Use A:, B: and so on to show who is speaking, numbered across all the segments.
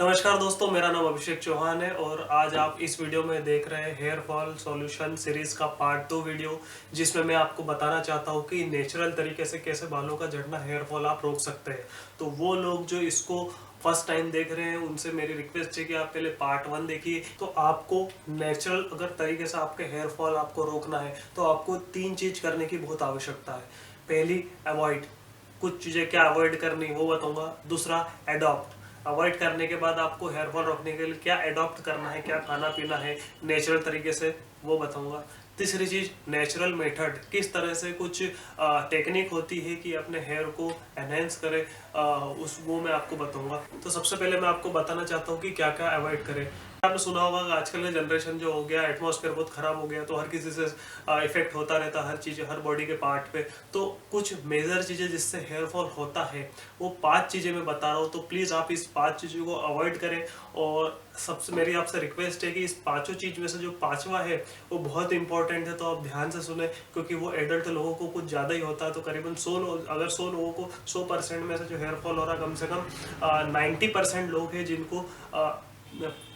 A: नमस्कार दोस्तों, मेरा नाम अभिषेक चौहान है और आज आप इस वीडियो में देख रहे हैं हेयर फॉल सॉल्यूशन सीरीज का पार्ट 2 वीडियो, जिसमें मैं आपको बताना चाहता हूं कि नेचुरल तरीके से कैसे बालों का झड़ना, हेयर फॉल आप रोक सकते हैं। तो वो लोग जो इसको फर्स्ट टाइम देख रहे हैं उनसे मेरी रिक्वेस्ट है कि आप पहले पार्ट 1 देखिए। तो आपको नेचुरल अगर तरीके से आपके हेयर फॉल आपको रोकना है तो आपको 3 चीज करने की बहुत आवश्यकता है। पहली, अवॉइड, कुछ चीजें क्या अवॉइड करनी वो बताऊंगा। दूसरा, एडॉप्ट, अवॉइड करने के बाद आपको हेयर फॉल रोकने के लिए क्या एडॉप्ट करना है, क्या खाना पीना है नेचुरल तरीके से, वो बताऊंगा। तीसरी चीज, नेचुरल मेथड, किस तरह से कुछ टेक्निक होती है कि अपने हेयर को एनहेंस करे, उस वो मैं आपको बताऊंगा। तो सबसे पहले मैं आपको बताना चाहता हूँ कि क्या क्या अवॉइड करें। आपने सुना होगा कि आजकल का जनरेशन जो हो गया, एटमॉस्फेयर बहुत खराब हो गया, तो हर किसी से इफेक्ट होता रहता है, हर चीज़, हर बॉडी के पार्ट पे। तो कुछ मेजर चीज़ें जिससे हेयर फॉल होता है वो 5 चीज़ें मैं बता रहा हूँ। तो प्लीज़ आप इस 5 चीज़ों को अवॉइड करें। और सबसे मेरी आपसे रिक्वेस्ट है कि इस पांचों चीज़ में से जो पांचवा है वो बहुत इंपॉर्टेंट है, तो आप ध्यान से सुने, क्योंकि वो एडल्ट लोगों को कुछ ज़्यादा ही होता है। तो करीबन 100 लोग, अगर 100 लोगों को 100% में से जो हेयर फॉल हो रहा है, कम से कम 90% लोग हैं जिनको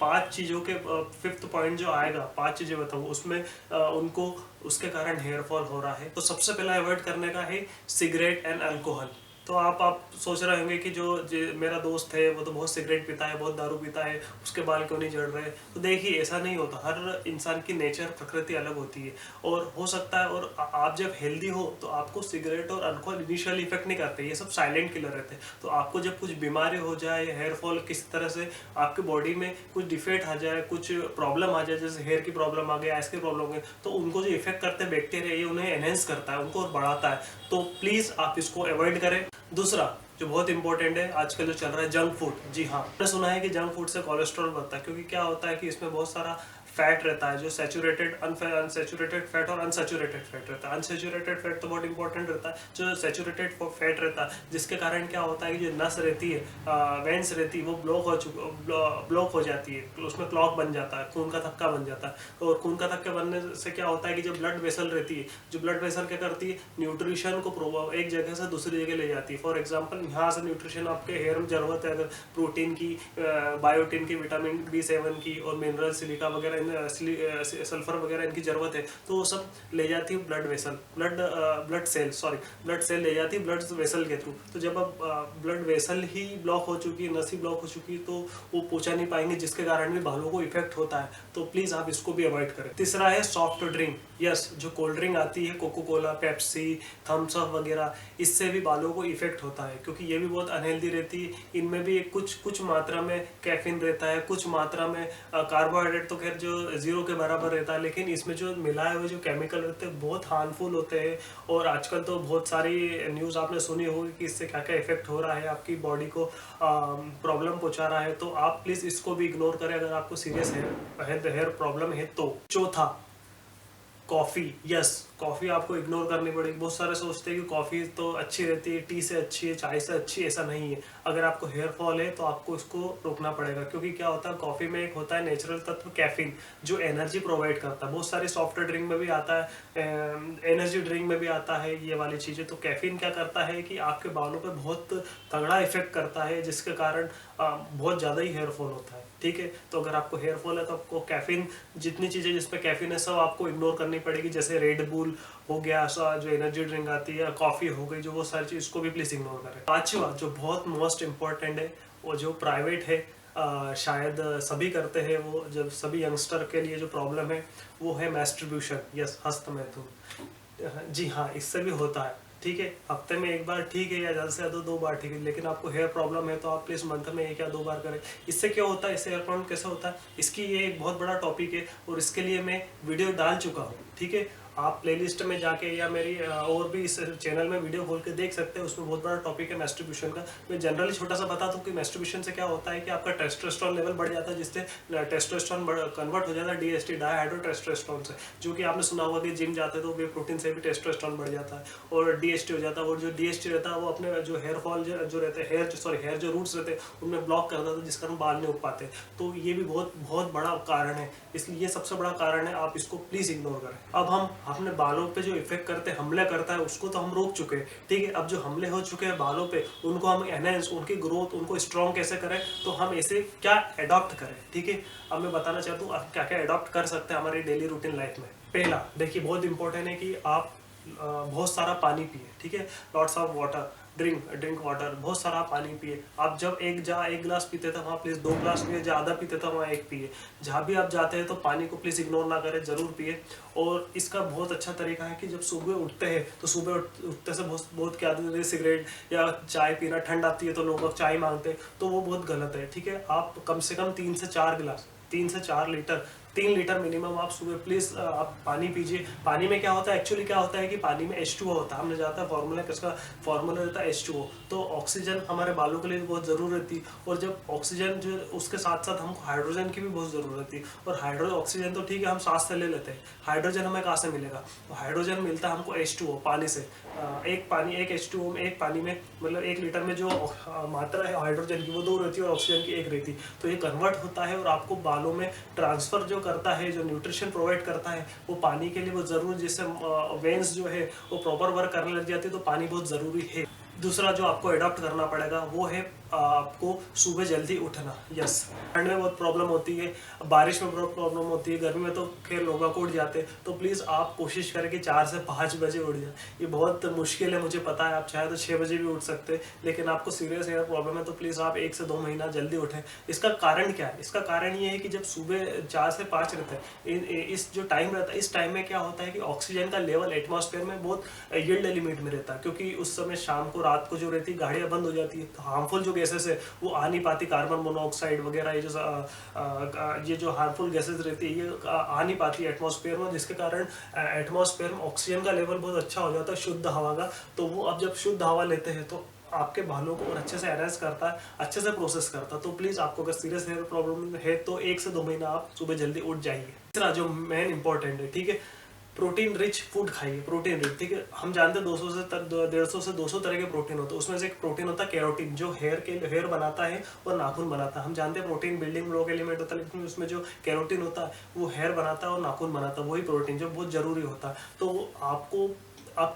A: 5 चीज़ों के 5th पॉइंट जो आएगा, 5 चीज़ें बताऊँ उसमें उनको उसके कारण हेयर फॉल हो रहा है। तो सबसे पहला अवॉइड करने का है सिगरेट एंड अल्कोहल। तो आप सोच रहे होंगे कि जो मेरा दोस्त है वो तो बहुत सिगरेट पीता है, बहुत दारू पीता है, उसके बाल क्यों नहीं झड़ रहे। तो देखिए, ऐसा नहीं होता। हर इंसान की नेचर, प्रकृति अलग होती है और हो सकता है। और आप जब हेल्दी हो तो आपको सिगरेट और अल्कोहल इनिशियल इफेक्ट नहीं करते, ये सब साइलेंट किलर रहते हैं। तो आपको जब कुछ बीमारी हो जाए, हेयर फॉल किसी तरह से आपकी बॉडी में कुछ डिफेक्ट आ जाए, कुछ प्रॉब्लम आ जाए, जैसे हेयर की प्रॉब्लम आ गई, आइस की प्रॉब्लम हो गई, तो उनको जो इफेक्ट करते हैं बैक्टीरिया, ये उन्हें एनहेंस करता है, उनको और बढ़ाता है। तो प्लीज़ आप इसको अवॉइड करें। दूसरा जो बहुत इंपॉर्टेंट है आजकल जो चल रहा है, जंक फूड। जी हाँ, मैंने सुना है कि जंक फूड से कोलेस्ट्रॉल बढ़ता है, क्योंकि क्या होता है कि इसमें बहुत सारा फैट रहता है, जो सैचुरेटेड, अनसैचुरेटेड फैट और अनसैचुरेटेड फैट रहता है। अनसैचुरेटेड फैट तो बहुत इंपॉर्टेंट रहता है। जो सैचुरेटेड फैट रहता है, जिसके कारण क्या होता है कि जो नस रहती है, वेंस रहती है, वो ब्लॉक हो जाती है, उसमें क्लॉक बन जाता है, खून का थक्का बन जाता है। और खून का थक्का बनने से क्या होता है कि जो ब्लड वेसल रहती है, जो ब्लड वेसल क्या करती है, न्यूट्रिशन को एक जगह से दूसरी जगह ले जाती है। फॉर एग्जाम्पल, यहाँ से न्यूट्रिशन आपके हेयर में जरूरत है, अगर प्रोटीन की, बायोटिन की, विटामिन B7 की और मिनरल, सिलिका वगैरह, सल्फर वगैरह इनकी जरूरत है, तो वो सब ले जाती है ब्लड वेसल, ब्लड सेल ले जाती है ब्लड वेसल के थ्रू। तो जब अब ब्लड वेसल ही ब्लॉक हो चुकी है, नस ही ब्लॉक हो चुकी है, तो वो पहुंचा नहीं पाएंगे, जिसके कारण भी बालों को इफेक्ट होता है। तो प्लीज आप इसको भी अवॉइड करें। तीसरा है सॉफ्ट ड्रिंक। यस, जो कोल्ड ड्रिंक आती है, Coca Cola, Pepsi, Thums Up वगैरह, इससे भी बालों को इफेक्ट होता है, क्योंकि ये भी बहुत अनहेल्दी रहती है। इनमें भी कुछ मात्रा में कैफीन रहता है, कुछ मात्रा में कार्बोहाइड्रेट तो खैर जो 0 के बराबर रहता है, लेकिन इसमें जो मिलाए हुए जो केमिकल रहते हैं बहुत हार्मफुल होते हैं। और आजकल तो बहुत सारी न्यूज़ आपने सुनी होगी कि इससे क्या क्या इफेक्ट हो रहा है, आपकी बॉडी को प्रॉब्लम पहुंचा रहा है। तो आप प्लीज़ इसको भी इग्नोर करें अगर आपको सीरियस हेयर प्रॉब्लम है तो। चौथा, कॉफ़ी। यस, कॉफ़ी आपको इग्नोर करनी पड़ेगी। बहुत सारे सोचते हैं कि कॉफ़ी तो अच्छी रहती है, टी से अच्छी है, चाय से अच्छी है। ऐसा नहीं है। अगर आपको हेयर फॉल है तो आपको इसको रोकना पड़ेगा, क्योंकि क्या होता है, कॉफ़ी में एक होता है नेचुरल तत्व कैफीन, जो एनर्जी प्रोवाइड करता है। बहुत सारी सॉफ्ट ड्रिंक में भी आता है, एनर्जी ड्रिंक में भी आता है ये वाली चीज़ें। तो कैफीन क्या करता है कि आपके बालों पर बहुत तगड़ा इफेक्ट करता है, जिसके कारण बहुत ज़्यादा ही हेयर फॉल होता है। ठीक है, तो अगर आपको हेयर फॉल है तो आपको कैफीन, जितनी चीज़ें जिसपे कैफीन है, सब आपको इग्नोर करनी पड़ेगी। जैसे रेड बुल हो गया, जो एनर्जी ड्रिंक आती है, कॉफ़ी हो गई, जो वो सारी चीज़, इसको भी प्लीज़ इग्नोर करें। पांचवा जो बहुत मोस्ट इंपॉर्टेंट है, वो जो प्राइवेट है, शायद सभी करते हैं, वो जब सभी यंगस्टर के लिए जो प्रॉब्लम है वो है मैस्टरब्यूशन। यस, हस्तमैथुन। जी हाँ, इससे भी होता है। ठीक है, हफ्ते में एक बार ठीक है, या ज़्यादा से ज़्यादा 2 बार ठीक है, लेकिन आपको हेयर प्रॉब्लम है तो आप प्लीज़ मंथ में 1 या 2 बार करें। इससे क्या होता है, इससे हेयर प्रॉब्लम कैसे होता है, इसकी ये एक बहुत बड़ा टॉपिक है और इसके लिए मैं वीडियो डाल चुका हूँ। ठीक है, आप प्लेलिस्ट में जाके या मेरी और भी इस चैनल में वीडियो खोल के देख सकते हैं, उसमें बहुत बड़ा टॉपिक है मैस्टरब्यूशन का। मैं जनरली छोटा सा बता दूं कि मैस्टरब्यूशन से क्या होता है कि आपका टेस्टोस्टेरोन लेवल बढ़ जाता है, जिससे टेस्टोस्टेरोन कन्वर्ट हो जाता है DHT, डाईहाइड्रोटेस्टोस्टेरोन से। जो कि आपने सुना होगा कि जिम जाते तो वे प्रोटीन से भी टेस्टोस्टेरोन बढ़ जाता है और DHT हो जाता है। और जो DHT रहता है वो अपने जो हेयर फॉल जो रहते हैं, हेयर जो रूट्स रहते हैं उनमें ब्लॉक कर देता है, जिस कारण बाल नहीं उग पाते। तो ये भी बहुत बहुत बड़ा कारण है, इसलिए ये सबसे बड़ा कारण है, आप इसको प्लीज़ इग्नोर करें। अब हम अपने बालों पे जो इफेक्ट करते हमले करता है उसको तो हम रोक चुके हैं, ठीक है। अब जो हमले हो चुके हैं बालों पे उनको हम एनहेंस, उनकी ग्रोथ, उनको स्ट्रॉन्ग कैसे करें, तो हम ऐसे क्या अडॉप्ट करें, ठीक है। अब मैं बताना चाहता हूँ आप क्या क्या अडॉप्ट कर सकते हैं हमारी डेली रूटीन लाइफ में। पहला देखिए बहुत इंपॉर्टेंट है कि आप बहुत सारा पानी पिए, ठीक है। Lots of water, drink water, बहुत सारा पानी पिए। आप जब एक गिलास पीते थे वहाँ प्लीज़ 2 गिलास पिए, ज़्यादा पीते थे वहाँ 1 पिए। जहाँ भी आप जाते हैं तो पानी को प्लीज़ इग्नोर ना करें, ज़रूर पिए। और इसका बहुत अच्छा तरीका है कि जब सुबह उठते हैं तो सुबह उठते से बहुत क्या आदत है सिगरेट या चाय पीना, ठंड आती है तो लोग चाय मांगते हैं, तो वो बहुत गलत है, ठीक है। आप कम से कम 3 से 4 लीटर 3 लीटर मिनिमम आप सुबह प्लीज़ आप पानी पीजिए। पानी में क्या होता है, एक्चुअली क्या होता है कि पानी में H2O होता है, हमने जाता है फॉर्मूला, किसका फॉर्मूला रहता है H2O। तो ऑक्सीजन हमारे बालों के लिए बहुत ज़रूरत रहती है, और जब ऑक्सीजन जो उसके साथ साथ हमको हाइड्रोजन की भी बहुत ज़रूरत रहती है। और ऑक्सीजन तो ठीक है हम सांस से ले लेते हैं, हाइड्रोजन हमें कहाँ से मिलेगा, तो हाइड्रोजन मिलता है हमको H2O पानी से। एक H2O में, एक पानी में मतलब 1 लीटर में जो मात्रा है हाइड्रोजन की वो 2 रहती है और ऑक्सीजन की 1 रहती है। तो ये कन्वर्ट होता है और आपको बालों में ट्रांसफ़र जो करता है, जो न्यूट्रिशन प्रोवाइड करता है वो पानी के लिए बहुत ज़रूरी, जिससे वेन्स जो है वो प्रॉपर वर्क करने लग जाती है, तो पानी बहुत ज़रूरी है। दूसरा जो आपको अडॉप्ट करना पड़ेगा वो है आपको सुबह जल्दी उठना। यस, ठंड में बहुत प्रॉब्लम होती है, बारिश में बहुत प्रॉब्लम होती है, गर्मी में तो खैर लोग उठ जाते हैं। तो प्लीज़ आप कोशिश करें कि 4 से 5 बजे उठ जाए। ये बहुत मुश्किल है मुझे पता है, आप चाहे तो 6 बजे भी उठ सकते हैं, लेकिन आपको सीरियस हेयर प्रॉब्लम है तो प्लीज़ आप 1 से 2 महीना जल्दी उठें। इसका कारण क्या है, इसका कारण ये है कि जब सुबह 4 से 5 रहता है, इस जो टाइम रहता है, इस टाइम में क्या होता है कि ऑक्सीजन का लेवल एटमॉस्फेयर में बहुत यील्ड लिमिट में रहता है, क्योंकि उस समय शाम को, रात को जो रहती है गाड़ियाँ बंद हो जाती है, तो हार्मफुल जो गैसेस है वो आ नहीं पाती, कार्बन मोनोऑक्साइड वगैरह, ये जो हार्मफुल गैसेस रहती है ये आ नहीं पाती एटमॉस्फेयर में, जिसके कारण एटमॉस्फेयर में ऑक्सीजन का लेवल बहुत अच्छा हो जाता है, शुद्ध हवा का। तो वो अब जब शुद्ध हवा लेते हैं तो आपके बालों को और अच्छे से एनहांस करता है, अच्छे से प्रोसेस करता है। तो प्लीज़ आपको अगर सीरियस हेयर प्रॉब्लम है तो 1 से 2 महीना आप सुबह जल्दी उठ जाइए। तीसरा जो मेन इंपॉर्टेंट है, ठीक है, प्रोटीन रिच फूड खाइए, प्रोटीन रिच, ठीक है। हम जानते हैं 150 से 200 तरह के प्रोटीन होते हैं, उसमें से एक प्रोटीन होता है कैरोटीन, जो हेयर बनाता है और नाखून बनाता है। हम जानते हैं प्रोटीन बिल्डिंग ब्लॉक एलिमेंट होता है, लेकिन उसमें जो कैरोटीन होता है वो हेयर बनाता है और नाखून बनाता है, वही प्रोटीन जो बहुत जरूरी होता है। तो आप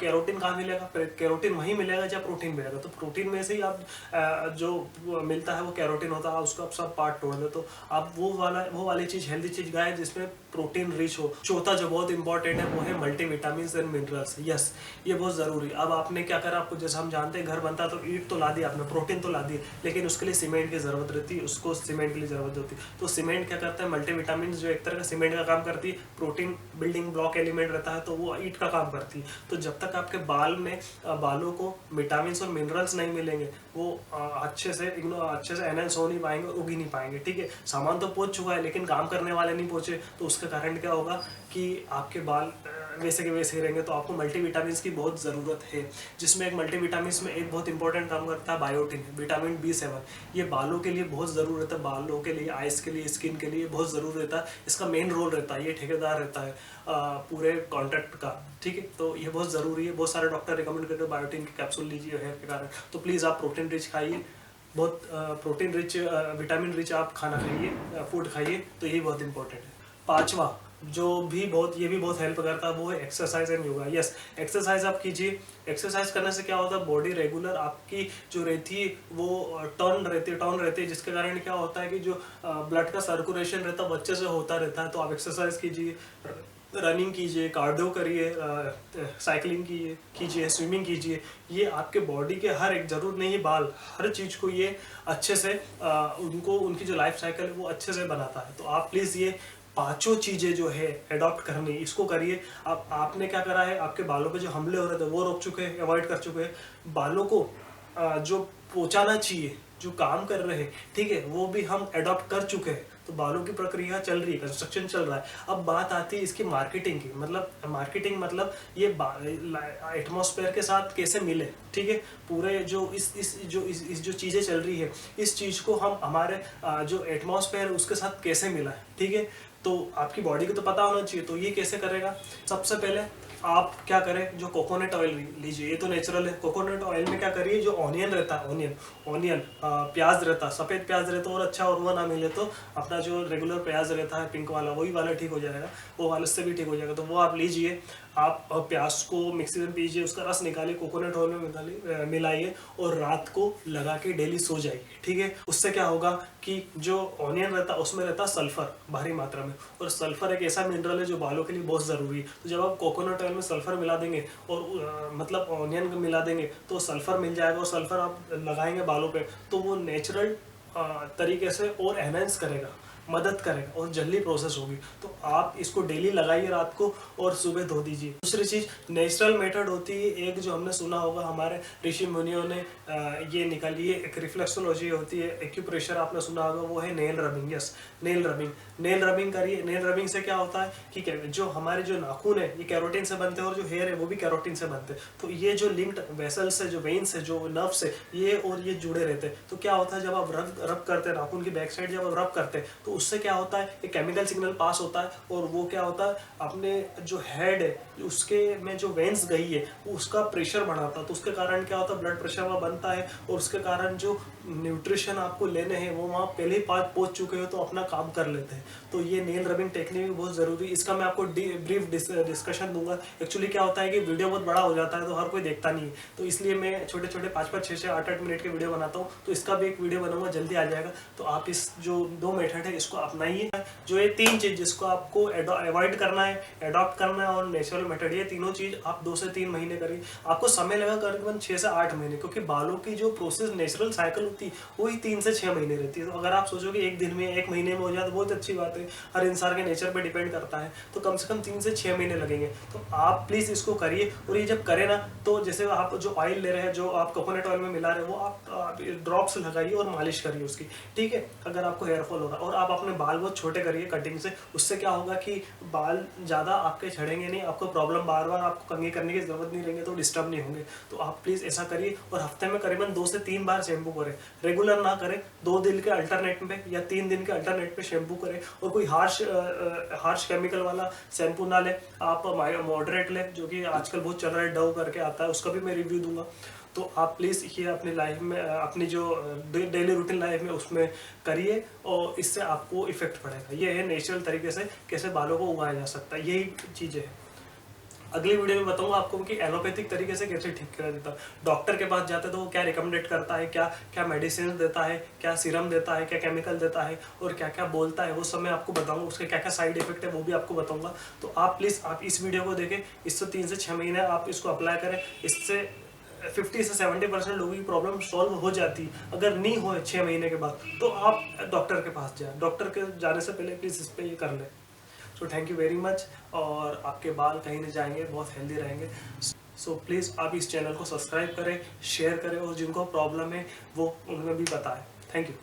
A: कैरोटीन कहाँ मिलेगा, कैरोटीन वहीं मिलेगा जहाँ प्रोटीन मिलेगा। तो प्रोटीन में से ही आप जो मिलता है वो कैरोटीन होता है, उसको आप सब पार्ट तोड़ दे, तो आप वो वाली चीज़, हेल्दी चीज़ खाएं जिसमें प्रोटीन रिच हो। चौथा जो बहुत इंपॉर्टेंट है वो है मल्टीविटामिन एंड मिनरल्स। यस, ये बहुत ज़रूरी। अब आपने क्या करा, आपको जैसे हम जानते हैं घर बनता है तो ईंट तो ला दी आपने, प्रोटीन तो ला दी, लेकिन उसके लिए सीमेंट की ज़रूरत रहती है, उसको सीमेंट के लिए ज़रूरत होती है। तो सीमेंट क्या करता है, मल्टीविटामिन जो एक तरह का सीमेंट का काम करती है, प्रोटीन बिल्डिंग ब्लॉक एलिमेंट रहता है तो वो ईंट का काम करती है। तो जब तक आपके बालों को विटामिन और मिनरल्स नहीं मिलेंगे वो अच्छे से एनहांस हो नहीं पाएंगे, उग ही नहीं पाएंगे, ठीक है। सामान तो पहुंच चुका है लेकिन काम करने वाले नहीं पहुंचे, तो उसका कारण क्या होगा कि आपके बाल वैसे के वैसे ही रहेंगे। तो आपको मल्टीविटामिन की बहुत ज़रूरत है, जिसमें एक मल्टीविटामिन में एक बहुत इंपॉर्टेंट काम करता है बायोटिन, विटामिन B7। ये बालों के लिए बहुत ज़रूर रहता है, बालों के लिए, आइस के लिए, स्किन के लिए बहुत ज़रूर रहता है। इसका मेन रोल रहता है, ये ठेकेदार रहता है पूरे कॉन्ट्रैक्ट का, ठीक है। तो ये बहुत ज़रूरी है, बहुत सारे डॉक्टर रिकमेंड करते हैं बायोटिन के कैप्सूल लीजिए हेयर के कारण। तो प्लीज़ आप प्रोटीन रिच खाइए, बहुत प्रोटीन रिच, विटामिन रिच आप खाना खाइए, फूड खाइए, तो ये बहुत इंपॉर्टेंट है। पांचवा जो भी ये भी बहुत हेल्प करता है वो है exercise and yoga. Yes, exercise आप कीजिए। एक्सरसाइज करने से क्या होता है, बॉडी रेगुलर आपकी जो रहती है वो टर्न रहती है, जिसके कारण क्या होता है कि जो ब्लड का सर्कुलेशन रहता है वो अच्छे से होता रहता है। तो आप एक्सरसाइज कीजिए, रनिंग कीजिए, कार्डियो करिए, साइकिलिंग कीजिए, स्विमिंग कीजिए। ये आपके बॉडी के हर एक, जरूर नहीं है बाल, हर चीज़ को ये अच्छे से उनकी जो लाइफ साइकिल है वो अच्छे से बनाता है। तो आप प्लीज़ ये 5 चीज़ें जो है अडॉप्ट करनी, इसको करिए। आपने क्या करा है, आपके बालों पे जो हमले हो रहे थे वो रोक चुके हैं, अवॉइड कर चुके हैं। बालों को जो पहुँचाना चाहिए, जो काम कर रहे हैं, ठीक है, वो भी हम अडॉप्ट कर चुके हैं। तो बालों की प्रक्रिया चल रही है, कंस्ट्रक्शन चल रहा है। अब बात आती है इसकी मार्केटिंग की, मतलब ये एटमॉस्फेयर के साथ कैसे मिले, ठीक है। पूरे जो इस जो चीज़ें चल रही है, इस चीज़ को हम हमारे जो एटमॉस्फेयर है उसके साथ कैसे मिला है, ठीक है। तो आपकी बॉडी को तो पता होना चाहिए, तो ये कैसे करेगा। सबसे पहले आप क्या करें, जो कोकोनट ऑयल लीजिए, ये तो नेचुरल है। कोकोनट ऑयल में क्या करिए, जो ऑनियन रहता है, ऑनियन प्याज रहता है, सफ़ेद प्याज रहता है, और अच्छा, और वो ना मिले तो अपना जो रेगुलर प्याज रहता है पिंक वाला, वही वाला ठीक हो जाएगा, वो वाले से भी ठीक हो जाएगा। तो वो आप लीजिए। आप प्याज को मिक्सी में पीजिए, उसका रस निकालिए, कोकोनट ऑयल में मिलाइए और रात को लगा के डेली सो जाइए, ठीक है। उससे क्या होगा कि जो ऑनियन रहता है उसमें रहता है सल्फर भारी मात्रा में, और सल्फर एक ऐसा मिनरल है जो बालों के लिए बहुत ज़रूरी है। तो जब आप कोकोनट ऑयल में सल्फर मिला देंगे और मतलब ऑनियन मिला देंगे तो सल्फर मिल जाएगा, और सल्फर आप लगाएंगे बालों पे तो वो नेचुरल तरीके से और एनहेंस करेगा, मदद करेगा और जल्दी प्रोसेस होगी। तो आप इसको डेली लगाइए रात को और सुबह धो दीजिए। दूसरी चीज़ नेचुरल मेथड होती है एक, जो हमने सुना होगा हमारे ऋषि मुनियों ने ये निकाली है, एक रिफ्लेक्सोलॉजी होती है, एक्यूप्रेशर आपने सुना होगा, वो है nail rubbing. Yes, nail rubbing, nail rubbing करिए। नेल रबिंग से क्या होता है कि जो हमारे जो नाखून है ये कैरोटीन से बनते हैं और जो हेयर है वो भी कैरोटीन से बनते हैं। तो ये जो लिंक्ड वेसल्स है, जो वेन्स है, जो नर्व्स है, ये और ये जुड़े रहते हैं। तो क्या होता है जब आप रब करते हैं नाखून की बैक साइड, जब आप रब करते हैं तो उससे क्या होता है एक केमिकल सिग्नल पास होता है, और वो क्या होता है अपने जो हेड है उसके में जो वेन्स गई है उसका प्रेशर बढ़ाता है। तो उसके कारण क्या होता है ब्लड प्रेशर वहाँ बनता है, और उसके कारण जो न्यूट्रिशन आपको लेने हैं वो वहाँ पहले ही पहुँच चुके हो तो अपना काम कर लेते हैं। तो ये नेल रबिंग टेक्निक भी बहुत ज़रूरी है, इसका मैं आपको ब्रीफ डिस्कशन दूंगा। एक्चुअली क्या होता है कि वीडियो बहुत बड़ा हो जाता है तो हर कोई देखता नहीं है, तो इसलिए मैं छोटे छोटे 5-5, 6-6, 8-8 मिनट के वीडियो बनाता हूँ। तो इसका भी एक वीडियो बनाऊंगा, जल्दी आ जाएगा। तो आप इस जो 2 मेथड है इसको अपनाइए। जो ये 3 चीज़ जिसको आपको अवॉइड करना है, अडॉप्ट करना है और नेचुरल मेथड, ये तीनों चीज़ आप 2 से 3 महीने करिए। आपको समय लगा करीबन 6 से 8 महीने, क्योंकि बालों की जो प्रोसेस नेचुरल साइकिल होती है वही 3 से 6 महीने रहती है। तो अगर आप सोचो कि एक दिन में 1 महीने में हो जाए तो बहुत अच्छी बात है, हर इंसान के नेचर पे डिपेंड करता है। तो कम से कम 3 से 6 महीने लगेंगे। तो आप प्लीज़ इसको करिए, और ये जब करें ना तो जैसे आप जो ऑयल ले रहे हैं, जो आप कोकोनट ऑयल में मिला रहे हैं, वो आप ड्रॉप्स लगाइए और मालिश करिए उसकी, ठीक है। अगर आपको हेयर फॉल हो रहा है, और आप अपने बाल बहुत छोटे करिए कटिंग से, उससे क्या होगा कि बाल ज़्यादा आपके झड़ेंगे नहीं, आपको प्रॉब्लम बार बार आपको कंघी करने की जरूरत नहीं रहेंगे, तो डिस्टर्ब नहीं होंगे। तो आप प्लीज़ ऐसा करिए, और हफ्ते में करीबन 2 से 3 बार शैम्पू करें, रेगुलर ना करें। 2 दिन के अल्टरनेट पे या 3 दिन के अल्टरनेट पे शैम्पू करें, और कोई हार्श केमिकल वाला शैम्पू ना ले, आप मॉडरेट ले, जो कि आजकल बहुत चल रहा है, डव करके आता है, उसका भी मैं रिव्यू दूंगा। तो आप प्लीज़ ये अपनी लाइफ में, अपनी जो डेली रूटीन लाइफ में उसमें करिए, और इससे आपको इफेक्ट पड़ेगा। ये है नेचुरल तरीके से कैसे बालों को उगाया जा सकता है, यही चीज़ें हैं। अगली वीडियो में बताऊंगा आपको कि एलोपैथिक तरीके से कैसे ठीक करा देता है। डॉक्टर के पास जाते हैं तो वो क्या रिकमेंडेड करता है, क्या क्या मेडिसिन देता है, क्या सीरम देता है, क्या केमिकल देता है, और क्या क्या बोलता है, वो सब मैं आपको बताऊंगा। उसके क्या क्या साइड इफेक्ट है वो भी आपको बताऊंगा। तो आप प्लीज़ आप इस वीडियो को देखें, इससे 3 से 6 महीने आप इसको अप्लाई करें। इससे 50 से 70% लोगों की प्रॉब्लम सॉल्व हो जाती है। अगर नहीं हो 6 महीने के बाद तो आप डॉक्टर के पास जाएं। डॉक्टर के जाने से पहले प्लीज़ इस पर ये कर लें। So thank you very much, और आपके बाल कहीं नहीं जाएंगे, बहुत हेल्दी रहेंगे। सो प्लीज़ आप इस चैनल को सब्सक्राइब करें, शेयर करें, और जिनको प्रॉब्लम है वो उन्हें भी बताएं। Thank you.